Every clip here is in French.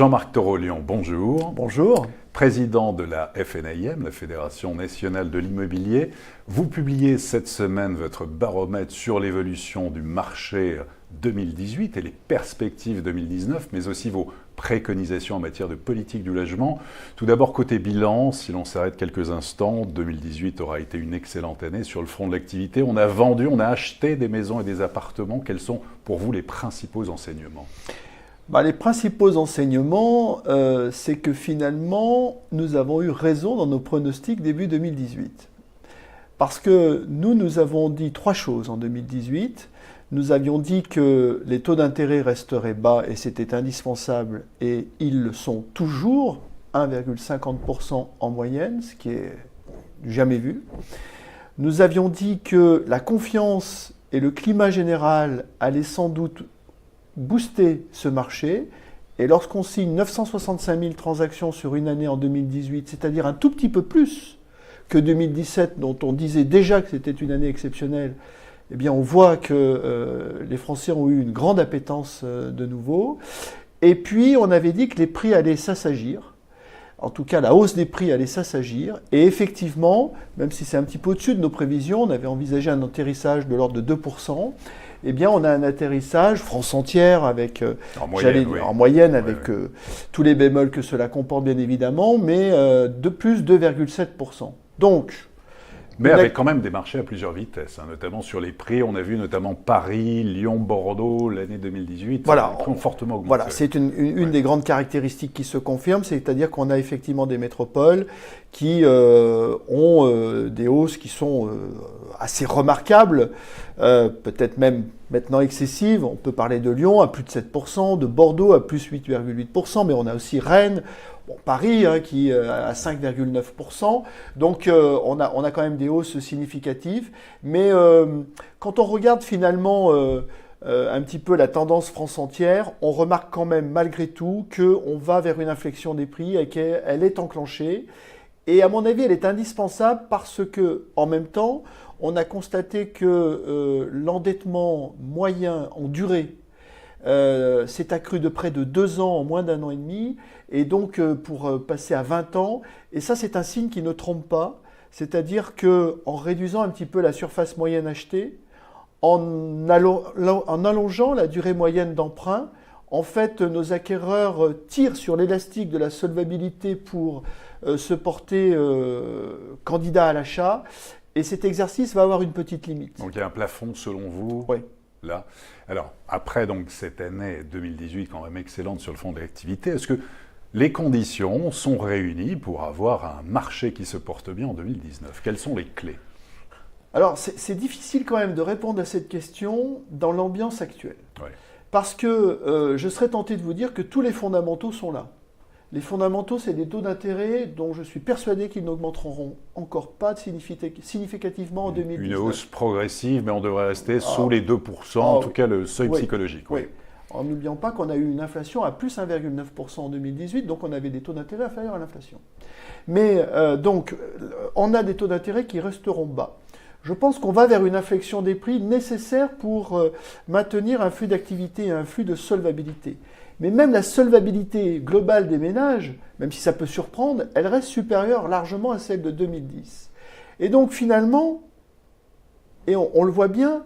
Jean-Marc Torolion, bonjour. Bonjour. Président de la FNAIM, la Fédération nationale de l'immobilier. Vous publiez cette semaine votre baromètre sur l'évolution du marché 2018 et les perspectives 2019, mais aussi vos préconisations en matière de politique du logement. Tout d'abord, côté bilan, si l'on s'arrête quelques instants, 2018 aura été une excellente année sur le front de l'activité. On a vendu, on a acheté des maisons et des appartements. Quels sont pour vous les principaux enseignements ? Les principaux enseignements, c'est que finalement, nous avons eu raison dans nos pronostics début 2018. Parce que nous avons dit trois choses en 2018. Nous avions dit que les taux d'intérêt resteraient bas et c'était indispensable et ils le sont toujours, 1,50% en moyenne, ce qui est jamais vu. Nous avions dit que la confiance et le climat général allaient sans doute booster ce marché. Et lorsqu'on signe 965 000 transactions sur une année en 2018, c'est-à-dire un tout petit peu plus que 2017, dont on disait déjà que c'était une année exceptionnelle, eh bien on voit que les Français ont eu une grande appétence de nouveau. Et puis on avait dit que les prix allaient s'assagir. En tout cas, la hausse des prix allait s'assagir. Et effectivement, même si c'est un petit peu au-dessus de nos prévisions, on avait envisagé un atterrissage de l'ordre de 2%. Eh bien, on a un atterrissage France entière avec, en moyenne avec tous les bémols que cela comporte bien évidemment, mais de plus 2,7%. Donc, mais avec quand même des marchés à plusieurs vitesses, notamment sur les prix. On a vu notamment Paris, Lyon, Bordeaux, l'année 2018. Voilà, les prix ont fortement augmenté. Voilà, c'est une des grandes caractéristiques qui se confirme, c'est-à-dire qu'on a effectivement des métropoles qui ont des hausses qui sont assez remarquables, peut-être même maintenant excessives. On peut parler de Lyon à plus de 7%, de Bordeaux à plus 8,8%, mais on a aussi Rennes, Paris qui à 5,9%. Donc on a quand même des hausses significatives. Mais quand on regarde finalement un petit peu la tendance France entière, on remarque quand même malgré tout qu'on va vers une inflexion des prix et qu'elle est enclenchée. Et à mon avis, elle est indispensable parce que, en même temps, on a constaté que l'endettement moyen en durée s'est accru de près de 2 ans en moins d'1 an et demi, et donc pour passer à 20 ans. Et ça, c'est un signe qui ne trompe pas, c'est-à-dire qu'en réduisant un petit peu la surface moyenne achetée, en allongeant la durée moyenne d'emprunt, en fait, nos acquéreurs tirent sur l'élastique de la solvabilité pour se porter candidat à l'achat. Et cet exercice va avoir une petite limite. Donc il y a un plafond selon vous ? Oui. Là. Alors, après donc, cette année 2018 quand même excellente sur le front de l'activité, est-ce que les conditions sont réunies pour avoir un marché qui se porte bien en 2019 ? Quelles sont les clés ? Alors, c'est difficile quand même de répondre à cette question dans l'ambiance actuelle. Oui. Parce que je serais tenté de vous dire que tous les fondamentaux sont là. Les fondamentaux, c'est des taux d'intérêt dont je suis persuadé qu'ils n'augmenteront encore pas significativement en 2019. Une hausse progressive, mais on devrait rester sous les 2%, en tout cas le seuil psychologique. Oui. En n'oubliant pas qu'on a eu une inflation à plus 1,9% en 2018, donc on avait des taux d'intérêt inférieurs à l'inflation. Mais donc, on a des taux d'intérêt qui resteront bas. Je pense qu'on va vers une inflexion des prix nécessaire pour maintenir un flux d'activité et un flux de solvabilité. Mais même la solvabilité globale des ménages, même si ça peut surprendre, elle reste supérieure largement à celle de 2010. Et donc finalement, et on le voit bien,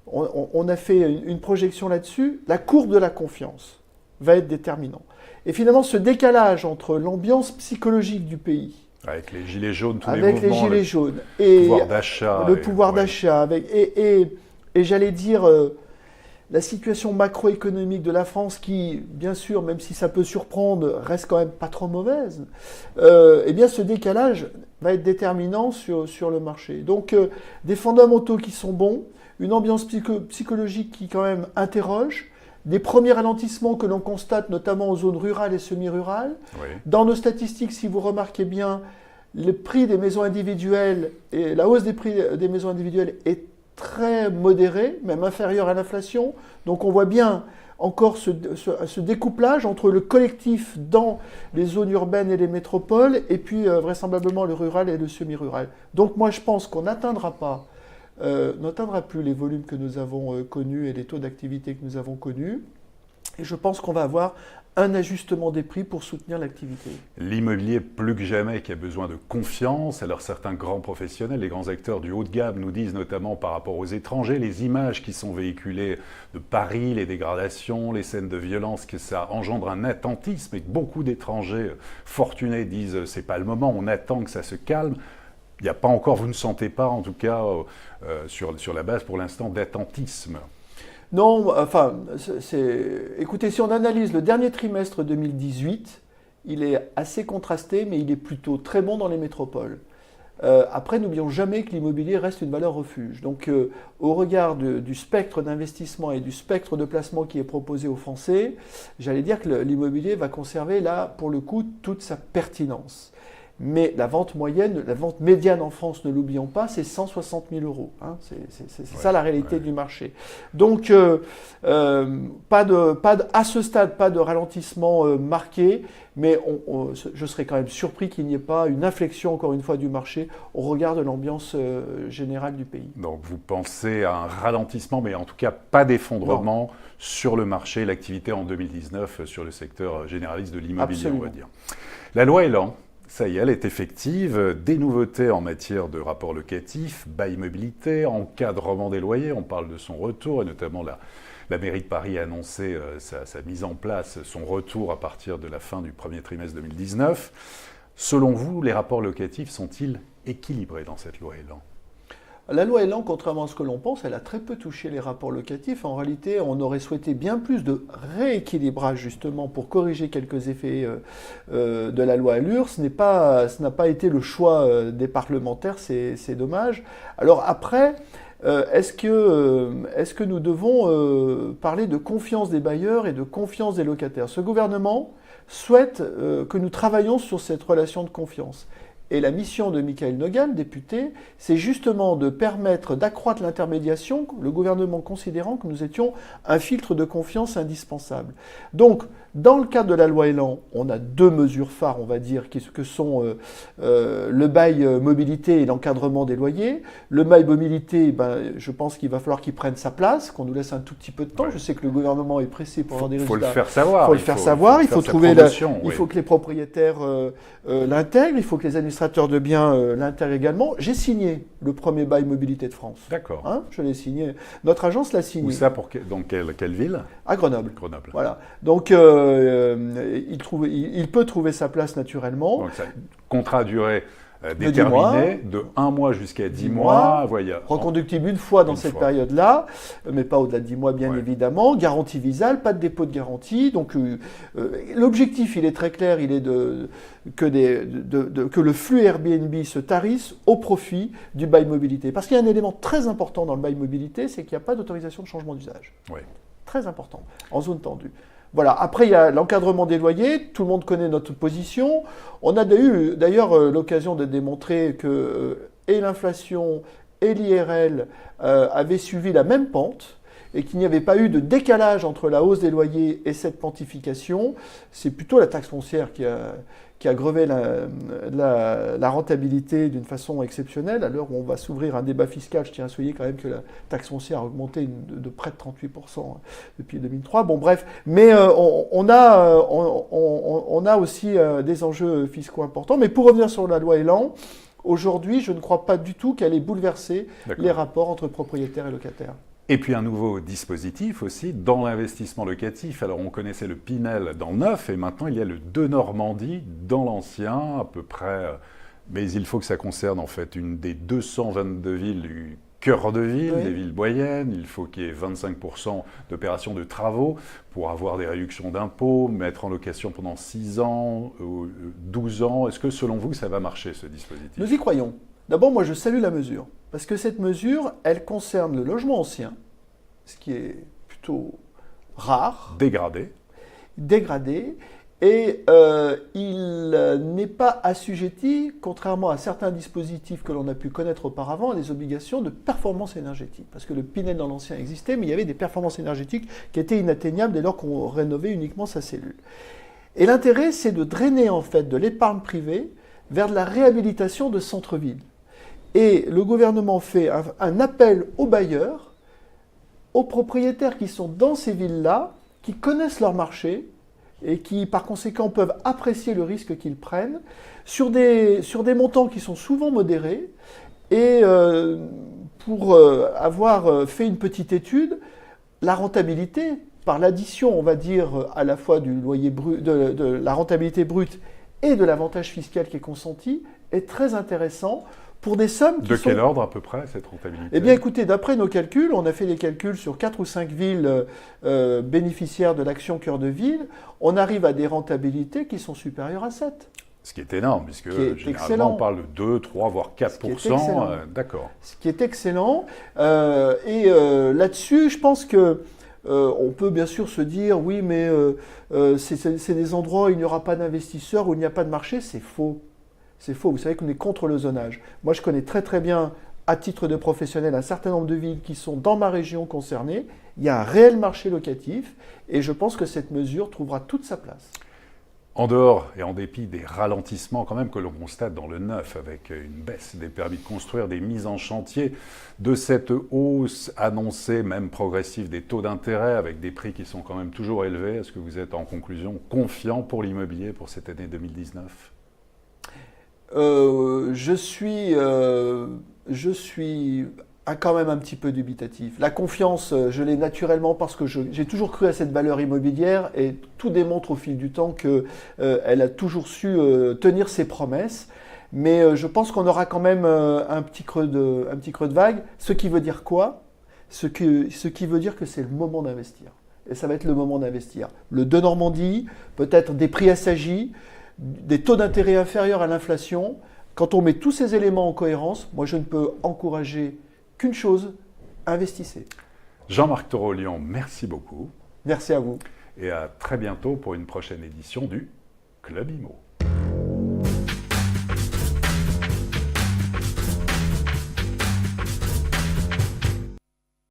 on a fait une projection là-dessus, la courbe de la confiance va être déterminante. Et finalement, ce décalage entre l'ambiance psychologique du pays, avec les gilets jaunes, tous les mouvements, les gilets jaunes, et le pouvoir d'achat, et j'allais dire la situation macroéconomique de la France qui, bien sûr, même si ça peut surprendre, reste quand même pas trop mauvaise, eh bien ce décalage va être déterminant sur le marché. Donc des fondamentaux qui sont bons, une ambiance psychologique qui quand même interroge, des premiers ralentissements que l'on constate notamment aux zones rurales et semi-rurales. Oui. Dans nos statistiques, si vous remarquez bien, le prix des maisons individuelles et la hausse des prix des maisons individuelles est très modérée, même inférieure à l'inflation. Donc on voit bien encore ce découplage entre le collectif dans les zones urbaines et les métropoles, et puis vraisemblablement le rural et le semi-rural. Donc moi je pense qu'on n'atteindra plus les volumes que nous avons connus et les taux d'activité que nous avons connus. Et je pense qu'on va avoir un ajustement des prix pour soutenir l'activité. L'immobilier, plus que jamais, qui a besoin de confiance. Alors certains grands professionnels, les grands acteurs du haut de gamme nous disent notamment par rapport aux étrangers, les images qui sont véhiculées de Paris, les dégradations, les scènes de violence, que ça engendre un attentisme et que beaucoup d'étrangers fortunés disent c'est pas le moment, on attend que ça se calme. Il n'y a pas encore, vous ne sentez pas en tout cas sur la base pour l'instant d'attentisme. Non, enfin, écoutez, si on analyse le dernier trimestre 2018, il est assez contrasté, mais il est plutôt très bon dans les métropoles. Après, n'oublions jamais que l'immobilier reste une valeur refuge. Donc, au regard du spectre d'investissement et du spectre de placement qui est proposé aux Français, j'allais dire que l'immobilier va conserver là, pour le coup, toute sa pertinence. Mais la vente moyenne, la vente médiane en France, ne l'oublions pas, c'est 160 000 euros. Hein. C'est ça la réalité du marché. Donc, à ce stade, pas de ralentissement marqué, mais je serais quand même surpris qu'il n'y ait pas une inflexion, encore une fois, du marché au regard de l'ambiance générale du pays. Donc, vous pensez à un ralentissement, mais en tout cas pas d'effondrement sur le marché, l'activité en 2019 sur le secteur généraliste de l'immobilier, on va dire. La loi Elan, ça y est, elle est effective. Des nouveautés en matière de rapport locatif, bail mobilité, encadrement des loyers. On parle de son retour et notamment la mairie de Paris a annoncé sa mise en place, son retour à partir de la fin du premier trimestre 2019. Selon vous, les rapports locatifs sont-ils équilibrés dans cette loi Elan ? La loi Elan, contrairement à ce que l'on pense, elle a très peu touché les rapports locatifs. En réalité, on aurait souhaité bien plus de rééquilibrage, justement, pour corriger quelques effets de la loi Allure. Ce n'a pas été le choix des parlementaires, c'est dommage. Alors après, est-ce que nous devons parler de confiance des bailleurs et de confiance des locataires ? Ce gouvernement souhaite que nous travaillions sur cette relation de confiance. Et la mission de Michaël Nogan, député, c'est justement de permettre d'accroître l'intermédiation, le gouvernement considérant que nous étions un filtre de confiance indispensable. Donc, dans le cadre de la loi Elan, on a deux mesures phares, on va dire, que sont le bail mobilité et l'encadrement des loyers. Le bail mobilité, je pense qu'il va falloir qu'il prenne sa place, qu'on nous laisse un tout petit peu de temps. Ouais. Je sais que le gouvernement est pressé pour avoir des résultats. Il faut le faire savoir. Il faut trouver il faut que les propriétaires l'intègrent, il faut que les administrateurs de biens l'intègrent également. J'ai signé le premier bail mobilité de France. D'accord. Hein, je l'ai signé. Notre agence l'a signé. Où ça, dans quelle ville ? À Grenoble. Grenoble. Voilà. Donc, il peut trouver sa place naturellement. Donc, ça, contrat à durée déterminé, de 1 mois jusqu'à 10 mois. Reconductible une fois dans cette période-là, mais pas au-delà de 10 mois, bien évidemment. Garantie visale, pas de dépôt de garantie. Donc, l'objectif, il est très clair, il est que le flux Airbnb se tarisse au profit du bail mobilité. Parce qu'il y a un élément très important dans le bail mobilité, c'est qu'il n'y a pas d'autorisation de changement d'usage. Oui. Très important, en zone tendue. Voilà. Après, il y a l'encadrement des loyers. Tout le monde connaît notre position. On a eu d'ailleurs l'occasion de démontrer que et l'inflation et l'IRL avaient suivi la même pente et qu'il n'y avait pas eu de décalage entre la hausse des loyers et cette pontification. C'est plutôt la taxe foncière qui a grevé la rentabilité d'une façon exceptionnelle. À l'heure où on va s'ouvrir un débat fiscal, je tiens à souligner quand même que la taxe foncière a augmenté de près de 38% depuis 2003. Bon, bref, mais on a aussi des enjeux fiscaux importants. Mais pour revenir sur la loi Elan, aujourd'hui, je ne crois pas du tout qu'elle ait bouleversé les rapports entre propriétaires et locataires. Et puis un nouveau dispositif aussi dans l'investissement locatif. Alors on connaissait le Pinel dans le neuf et maintenant il y a le De Normandie dans l'ancien à peu près. Mais il faut que ça concerne en fait une des 222 villes du cœur de ville, des villes moyennes. Il faut qu'il y ait 25% d'opérations de travaux pour avoir des réductions d'impôts, mettre en location pendant 6 ans, 12 ans. Est-ce que selon vous ça va marcher ce dispositif ? Nous y croyons. D'abord, moi, je salue la mesure, parce que cette mesure, elle concerne le logement ancien, ce qui est plutôt rare. Dégradé, et il n'est pas assujetti, contrairement à certains dispositifs que l'on a pu connaître auparavant, à des obligations de performance énergétique. Parce que le Pinel dans l'ancien existait, mais il y avait des performances énergétiques qui étaient inatteignables dès lors qu'on rénovait uniquement sa cellule. Et l'intérêt, c'est de drainer en fait de l'épargne privée vers de la réhabilitation de centre-ville. Et le gouvernement fait un appel aux bailleurs, aux propriétaires qui sont dans ces villes-là, qui connaissent leur marché et qui, par conséquent, peuvent apprécier le risque qu'ils prennent sur des montants qui sont souvent modérés. Et pour avoir fait une petite étude, la rentabilité, par l'addition, on va dire, à la fois du loyer brut, de la rentabilité brute et de l'avantage fiscal qui est consenti, est très intéressant pour des sommes qui De quel ordre à peu près, cette rentabilité? Eh bien écoutez, d'après nos calculs, on a fait des calculs sur 4 ou 5 villes bénéficiaires de l'action cœur de ville, on arrive à des rentabilités qui sont supérieures à 7. Ce qui est énorme, puisque généralement excellent. on parle de 2, 3, voire 4%. D'accord. Ce qui est excellent. Là-dessus, je pense que on peut bien sûr se dire, oui, mais c'est des endroits où il n'y aura pas d'investisseurs, où il n'y a pas de marché. C'est faux. C'est faux. Vous savez qu'on est contre le zonage. Moi, je connais très très bien, à titre de professionnel, un certain nombre de villes qui sont dans ma région concernées. Il y a un réel marché locatif et je pense que cette mesure trouvera toute sa place. En dehors et en dépit des ralentissements quand même que l'on constate dans le neuf, avec une baisse des permis de construire, des mises en chantier, de cette hausse annoncée, même progressive, des taux d'intérêt, avec des prix qui sont quand même toujours élevés, est-ce que vous êtes en conclusion confiant pour l'immobilier pour cette année 2019 ? Je suis quand même un petit peu dubitatif. La confiance, je l'ai naturellement parce que j'ai toujours cru à cette valeur immobilière et tout démontre au fil du temps qu'elle a toujours su tenir ses promesses. Mais je pense qu'on aura quand même un petit creux de vague. Ce qui veut dire quoi ? Ce qui veut dire que c'est le moment d'investir. Et ça va être le moment d'investir. Le de Normandie, peut-être des prix assagis, des taux d'intérêt inférieurs à l'inflation. Quand on met tous ces éléments en cohérence, moi je ne peux encourager qu'une chose, investissez. Jean-Marc Torolian, merci beaucoup. Merci à vous. Et à très bientôt pour une prochaine édition du Club Imo.